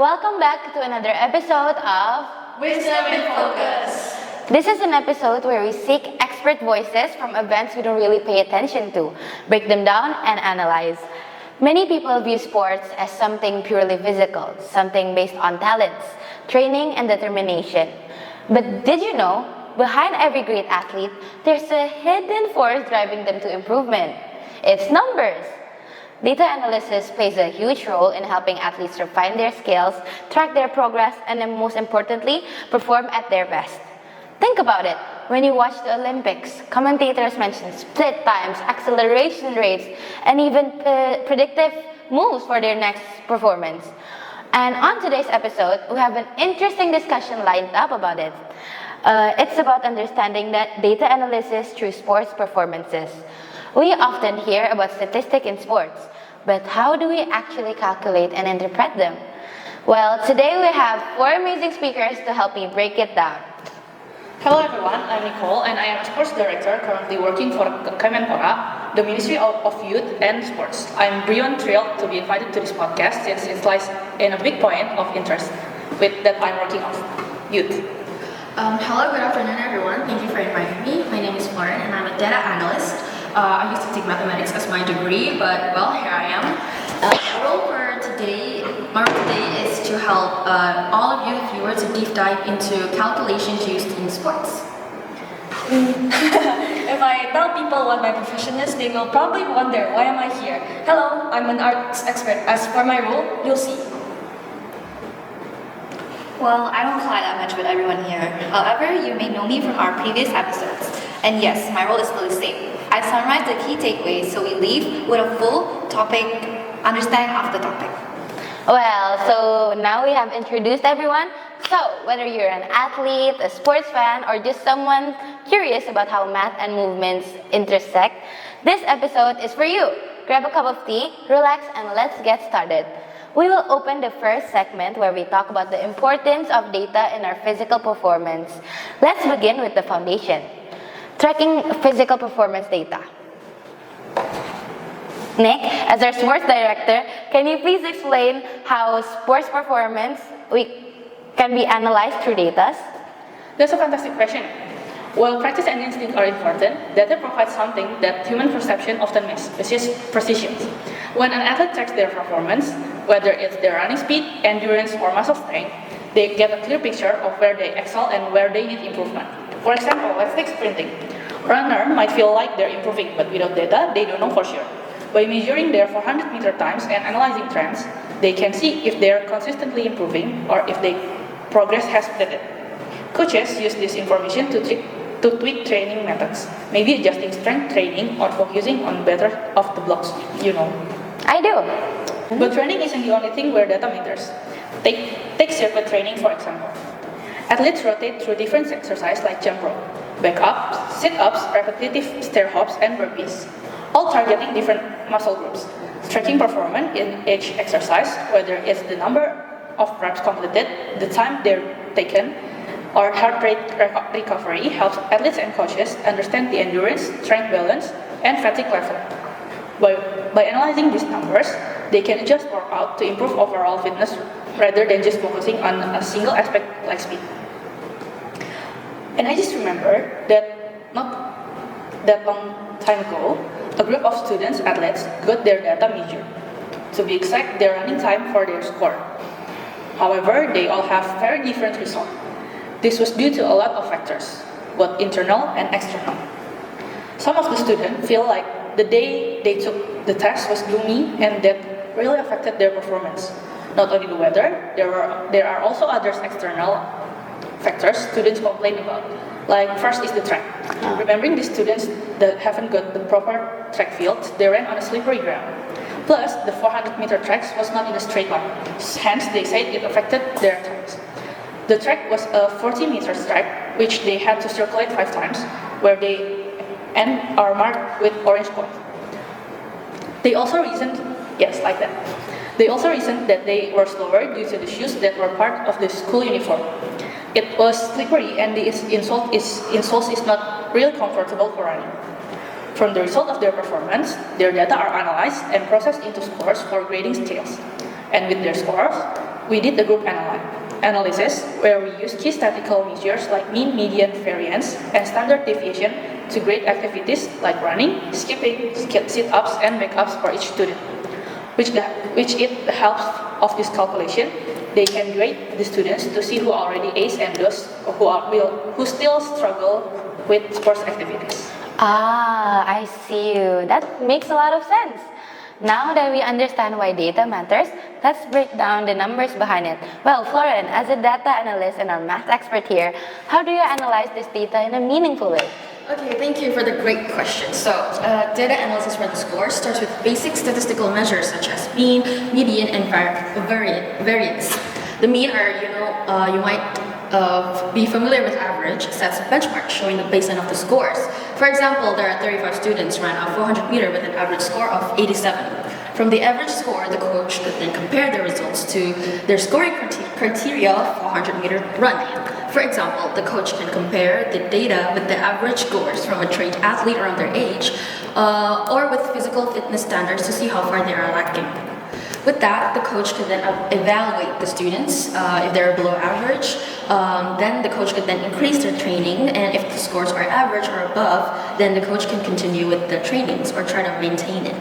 Welcome back to another episode of Wisdom in Focus. This is an episode where we seek expert voices from events we don't really pay attention to, break them down, and analyze. Many people view sports as something purely physical, something based on talents, training, and determination. But did you know, behind every great athlete, there's a hidden force driving them to improvement? It's numbers. Data analysis plays a huge role in helping athletes refine their skills, track their progress, and then most importantly, perform at their best. Think about it. When you watch the Olympics, commentators mention split times, acceleration rates, and even predictive moves for their next performance. And on today's episode, we have an interesting discussion lined up about it. It's about understanding that data analysis through sports performances. We often hear about statistics in sports, but how do we actually calculate and interpret them? Well, today we have four amazing speakers to help me break it down. Hello everyone, I'm Nicole and I am a sports director currently working for Kemenpora, the Ministry of Youth and Sports. I'm beyond thrilled to be invited to this podcast since it lies in a big point of interest that I'm working on, youth. Hello, good afternoon everyone. Thank you for inviting me. My name is Florencia and I'm a data analyst. I used to take mathematics as my degree, but well, here I am. My role today is to help all of you viewers to deep dive into calculations used in sports. If I tell people what my profession is, they will probably wonder, why am I here? Hello, I'm an arts expert. As for my role, you'll see. Well, I don't fly that much with everyone here. However, you may know me from our previous episodes. And yes, my role is still the same. I summarize the key takeaways so we leave with a full understanding of the topic. Well, so now we have introduced everyone. So, whether you're an athlete, a sports fan, or just someone curious about how math and movements intersect, this episode is for you. Grab a cup of tea, relax, and let's get started. We will open the first segment where we talk about the importance of data in our physical performance. Let's begin with the foundation. Tracking physical performance data. Nick, as our sports director, can you please explain how sports performance can be analyzed through data? That's a fantastic question. While practice and instinct are important, data provides something that human perception often misses, which is precision. When an athlete tracks their performance, whether it's their running speed, endurance, or muscle strength, they get a clear picture of where they excel and where they need improvement. For example, let's take sprinting. Runner might feel like they're improving, but without data, they don't know for sure. By measuring their 400-meter times and analyzing trends, they can see if they're consistently improving or if their progress has plateaued. Coaches use this information to tweak training methods, maybe adjusting strength training or focusing on better off the blocks, I do. But training isn't the only thing where data matters. Take circuit training, for example. Athletes rotate through different exercises like jump rope, back ups, sit-ups, repetitive stair hops, and burpees, all targeting different muscle groups. Tracking performance in each exercise, whether it's the number of reps completed, the time they're taken, or heart rate recovery, helps athletes and coaches understand the endurance, strength balance, and fatigue level. By analyzing these numbers, they can adjust workout to improve overall fitness rather than just focusing on a single aspect like speed. And I just remember that not that long time ago, a group of students athletes got their data measured. To be exact, their running time for their score. However, they all have very different results. This was due to a lot of factors, both internal and external. Some of the students feel like the day they took the test was gloomy and that really affected their performance. Not only the weather, there are also other external factors students complain about. Like first is the track. Remembering the students that haven't got the proper track field, they ran on a slippery ground. Plus, the 400-meter tracks was not in a straight line. Hence, they said it affected their times. The track was a 40-meter track, which they had to circulate 5 times, where they are marked with orange points. They also reasoned, They also reasoned that they were slower due to the shoes that were part of the school uniform. It was slippery and the insoles is not really comfortable for running. From the result of their performance, their data are analyzed and processed into scores for grading scales. And with their scores, we did the group analysis where we used key statistical measures like mean, median, variance, and standard deviation to grade activities like running, skipping, sit-ups, and make-ups for each student. Which it helps of this calculation, they can grade the students to see who already ace and those who still struggle with sports activities. Ah, I see you. That makes a lot of sense. Now that we understand why data matters, let's break down the numbers behind it. Well, Floren, as a data analyst and our math expert here, how do you analyze this data in a meaningful way? Okay, thank you for the great question. So, data analysis for the scores starts with basic statistical measures such as mean, median, and variance. The mean are, you might be familiar with average, sets a benchmark showing the baseline of the scores. For example, there are 35 students ran a 400 meter with an average score of 87. From the average score, the coach could then compare their results to their scoring criteria of 400 meter run. For example, the coach can compare the data with the average scores from a trained athlete around their age, or with physical fitness standards to see how far they are lacking. With that, the coach could then evaluate the students. If they're below average, then the coach could then increase their training, and if the scores are average or above, then the coach can continue with the trainings or try to maintain it.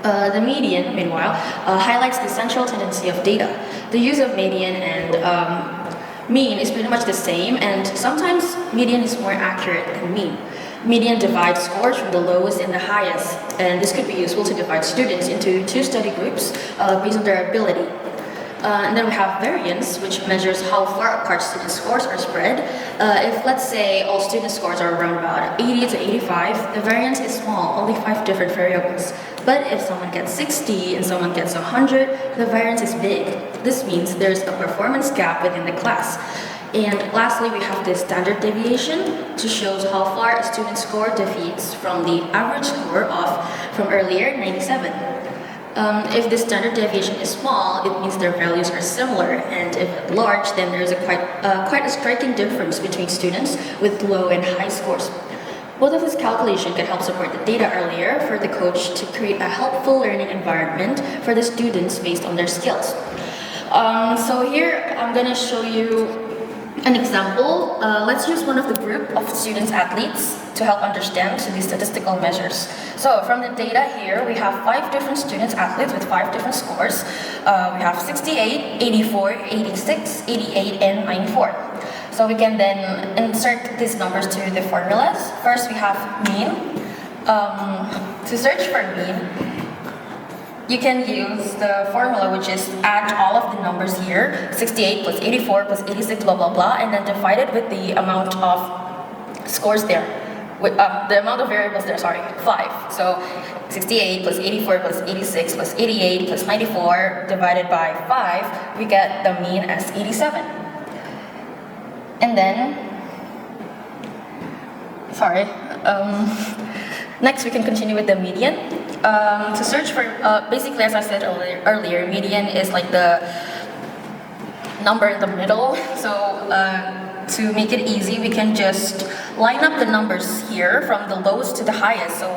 The median, meanwhile, highlights the central tendency of data. The use of median and mean is pretty much the same, and sometimes median is more accurate than mean. Median divides scores from the lowest and the highest, and this could be useful to divide students into two study groups based on their ability. And then we have variance, which measures how far apart student scores are spread. If, let's say, all student scores are around about 80 to 85, the variance is small, only 5 different variables. But if someone gets 60 and someone gets 100, the variance is big. This means there's a performance gap within the class. And lastly, we have the standard deviation, which shows how far a student's score deviates from the average score from earlier, 97. If the standard deviation is small, it means their values are similar, and if large, then there's quite a striking difference between students with low and high scores. Both of this calculation can help support the data earlier for the coach to create a helpful learning environment for the students based on their skills. So here I'm going to show you an example. Let's use one of the group of students athletes to help understand these statistical measures. So from the data here, we have 5 different students athletes with 5 different scores. We have 68, 84, 86, 88, and 94. So we can then insert these numbers to the formulas. First we have mean. To search for mean, you can use the formula, which is add all of the numbers here, 68 plus 84 plus 86, blah, blah, blah, and then divide it with the amount of scores there. With, the amount of variables there, 5. So 68 plus 84 plus 86 plus 88 plus 94 divided by 5, we get the mean as 87. And then, next we can continue with the median. To search for, basically as I said earlier, median is like the number in the middle. So to make it easy, we can just line up the numbers here from the lowest to the highest. So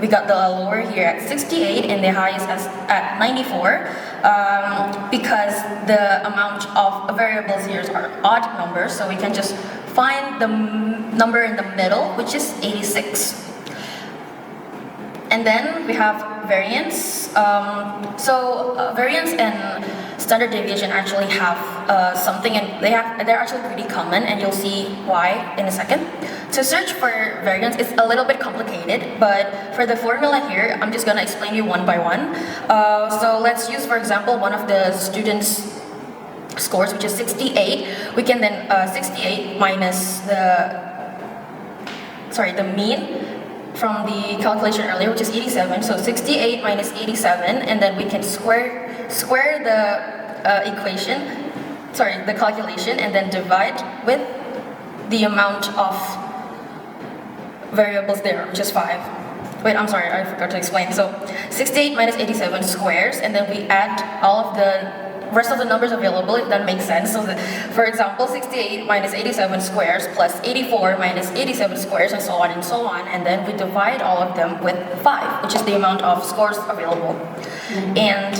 we got the lower here at 68 and the highest at 94 because the amount of variables here are odd numbers. So we can just find the number in the middle, which is 86. And then we have variance. Variance and standard deviation actually have something, and they're actually pretty common, and you'll see why in a second. To search for variance is a little bit complicated, but for the formula here, I'm just gonna explain you one by one. So let's use, for example, one of the students' scores, which is 68. We can then 68 minus the mean from the calculation earlier, which is 87. So 68 minus 87, and then we can square the the calculation, and then divide with the amount of variables there, which is 5. Wait, I'm sorry, I forgot to explain. So 68 minus 87 squares, and then we add all of the rest of the numbers available, if that makes sense. So for example, 68 minus 87 squares plus 84 minus 87 squares, and so on and so on, and then we divide all of them with 5, which is the amount of scores available. And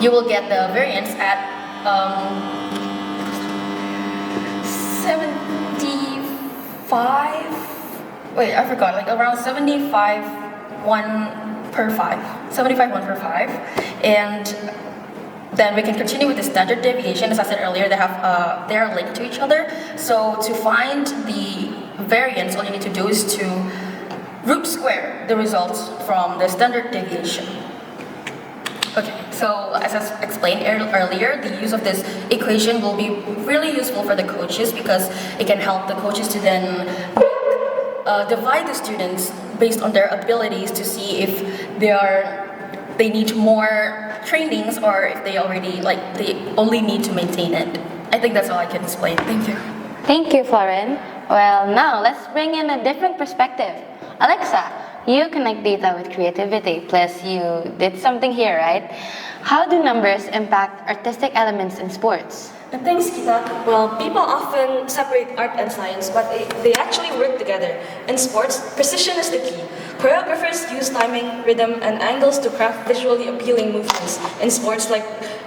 you will get the variance at 75. Wait, I forgot. Like around 75, 1 per 5. 75, 1 per 5. And then we can continue with the standard deviation. As I said earlier, they're linked to each other. So to find the variance, all you need to do is to root square the results from the standard deviation. Okay, so as I explained earlier, the use of this equation will be really useful for the coaches because it can help the coaches to then divide the students based on their abilities to see if they need more trainings or if they only need to maintain it. I think that's all I can explain. Thank you. Thank you, Floren. Well, now let's bring in a different perspective. Alexa, you connect data with creativity, plus you did something here, right? How do numbers impact artistic elements in sports? Thanks, Kita. Well, people often separate art and science, but they actually work together. In sports, precision is the key. Choreographers use timing, rhythm, and angles to craft visually appealing movements in sports like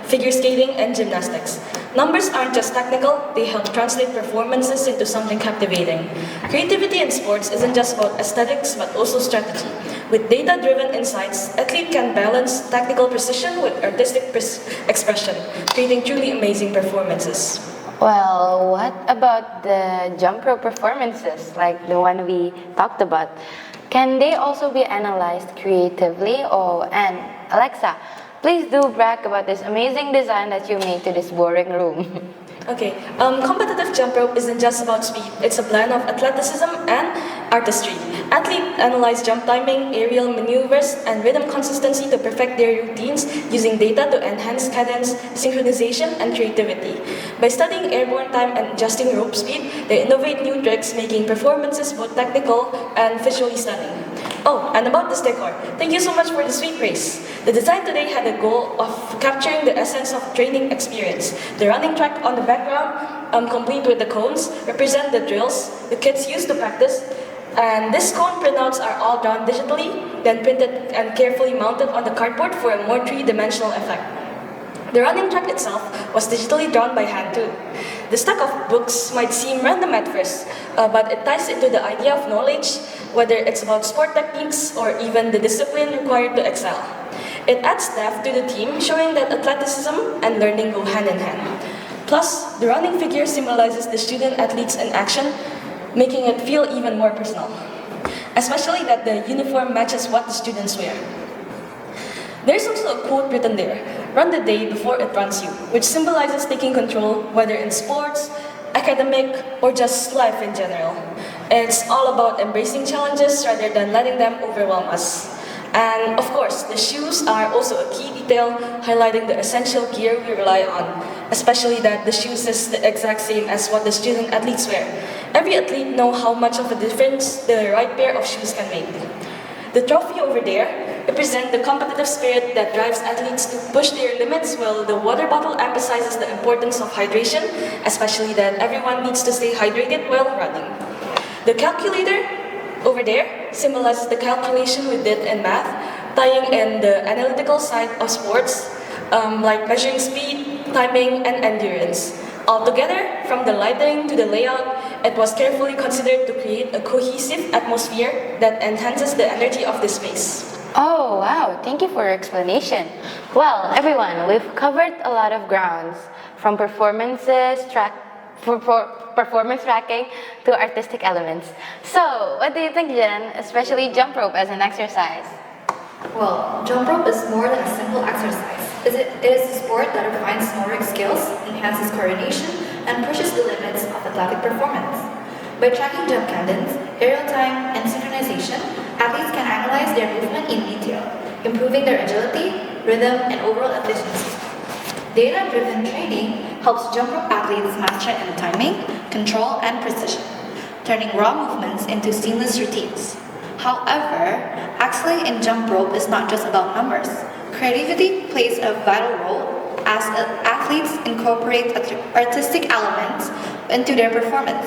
figure skating and gymnastics. Numbers aren't just technical, they help translate performances into something captivating. Creativity in sports isn't just about aesthetics, but also strategy. With data-driven insights, athletes can balance technical precision with artistic expression, creating truly amazing performances. Well, what about the jump rope performances, like the one we talked about? Can they also be analyzed creatively? And Alexa, please do brag about this amazing design that you made to this boring room. Okay, competitive jump rope isn't just about speed. It's a blend of athleticism and artistry. Athletes analyze jump timing, aerial maneuvers, and rhythm consistency to perfect their routines using data to enhance cadence, synchronization, and creativity. By studying airborne time and adjusting rope speed, they innovate new tricks, making performances both technical and visually stunning. Oh, and about this decor, thank you so much for the sweet praise. The design today had the goal of capturing the essence of training experience. The running track on the background, complete with the cones, represent the drills the kids use to practice. And these cone printouts are all drawn digitally, then printed and carefully mounted on the cardboard for a more three-dimensional effect. The running track itself was digitally drawn by hand too. The stack of books might seem random at first, but it ties into the idea of knowledge, whether it's about sport techniques or even the discipline required to excel. It adds depth to the team, showing that athleticism and learning go hand in hand. Plus, the running figure symbolizes the student athletes in action, making it feel even more personal, especially that the uniform matches what the students wear. There's also a quote written there, "Run the day before it runs you," which symbolizes taking control, whether in sports, academic, or just life in general. It's all about embracing challenges rather than letting them overwhelm us. And of course, the shoes are also a key detail, highlighting the essential gear we rely on, especially that the shoes is the exact same as what the student athletes wear. Every athlete knows how much of a difference the right pair of shoes can make. The trophy over there represents the competitive spirit that drives athletes to push their limits, while the water bottle emphasizes the importance of hydration, especially that everyone needs to stay hydrated while running. The calculator over there symbolizes the calculation we did in math, tying in the analytical side of sports, like measuring speed, timing, and endurance. Altogether, from the lighting to the layout, it was carefully considered to create a cohesive atmosphere that enhances the energy of the space. Oh, wow. Thank you for your explanation. Well, everyone, we've covered a lot of grounds, from performance tracking to artistic elements. So, what do you think, Jen, especially jump rope as an exercise? Well, jump rope is more than a simple exercise. It is a sport that refines motoric skills, enhances coordination, and pushes the limits of athletic performance. By tracking jump cadence, aerial time, and synchronization, athletes can analyze their movement in detail, improving their agility, rhythm, and overall efficiency. Data-driven training helps jump rope athletes master in timing, control, and precision, turning raw movements into seamless routines. However, excelling in jump rope is not just about numbers. Creativity plays a vital role as athletes incorporate artistic elements into their performance.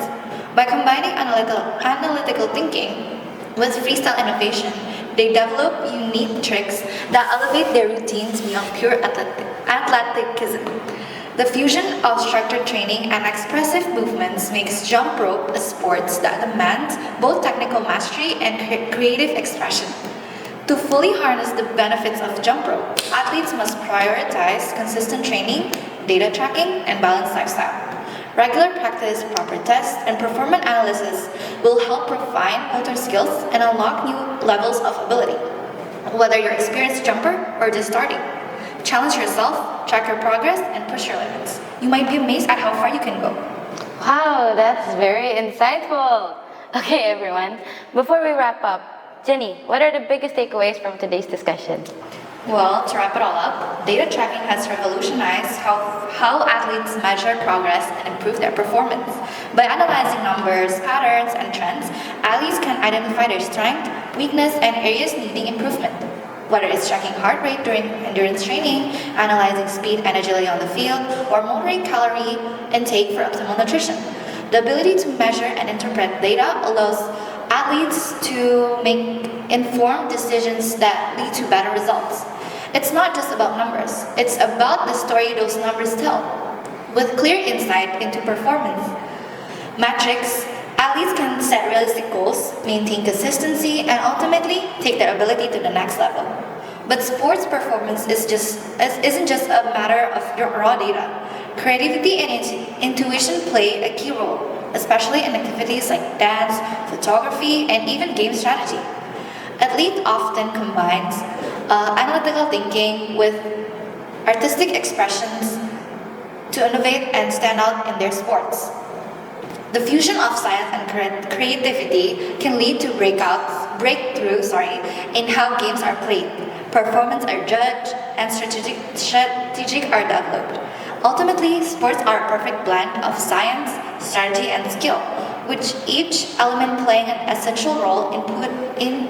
By combining analytical thinking with freestyle innovation, they develop unique tricks that elevate their routines beyond pure athleticism. The fusion of structured training and expressive movements makes jump rope a sport that demands both technical mastery and creative expression. To fully harness the benefits of jump rope, athletes must prioritize consistent training, data tracking, and balanced lifestyle. Regular practice, proper tests, and performance analysis will help refine motor skills and unlock new levels of ability. Whether you're an experienced jumper or just starting, challenge yourself, track your progress, and push your limits. You might be amazed at how far you can go. Wow, that's very insightful. Okay, everyone, before we wrap up, Jenny, what are the biggest takeaways from today's discussion? Well, to wrap it all up, data tracking has revolutionized how athletes measure progress and improve their performance. By analyzing numbers, patterns, and trends, athletes can identify their strength, weakness, and areas needing improvement. Whether it's tracking heart rate during endurance training, analyzing speed and agility on the field, or monitoring calorie intake for optimal nutrition. The ability to measure and interpret data allows athletes to make informed decisions that lead to better results. It's not just about numbers, it's about the story those numbers tell. With clear insight into performance metrics, athletes can set realistic goals, maintain consistency, and ultimately take their ability to the next level. But sports performance isn't just a matter of raw data. Creativity and intuition play a key role, especially in activities like dance, photography, and even game strategy. Athletes often combines analytical thinking with artistic expressions to innovate and stand out in their sports. The fusion of science and creativity can lead to breakthroughs in how games are played, performance are judged, and strategic are developed. Ultimately, sports are a perfect blend of science, strategy, and skill, which each element playing an essential role in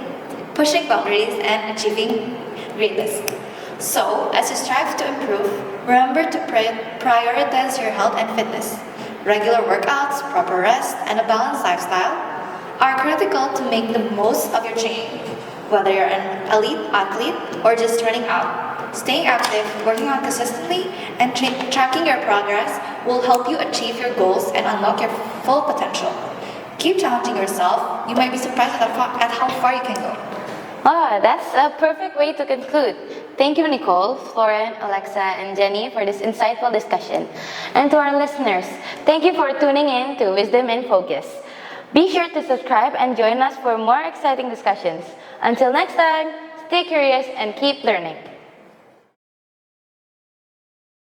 pushing boundaries and achieving greatness. So, as you strive to improve, remember to prioritize your health and fitness. Regular workouts, proper rest, and a balanced lifestyle are critical to make the most of your training. Whether you're an elite athlete or just starting out, staying active, working out consistently, and tracking your progress will help you achieve your goals and unlock your full potential. Keep challenging yourself. You might be surprised at how far you can go. Ah, that's a perfect way to conclude. Thank you, Nicole, Floren, Alexa, and Jenny for this insightful discussion. And to our listeners, thank you for tuning in to Wisdom in Focus. Be sure to subscribe and join us for more exciting discussions. Until next time, stay curious and keep learning.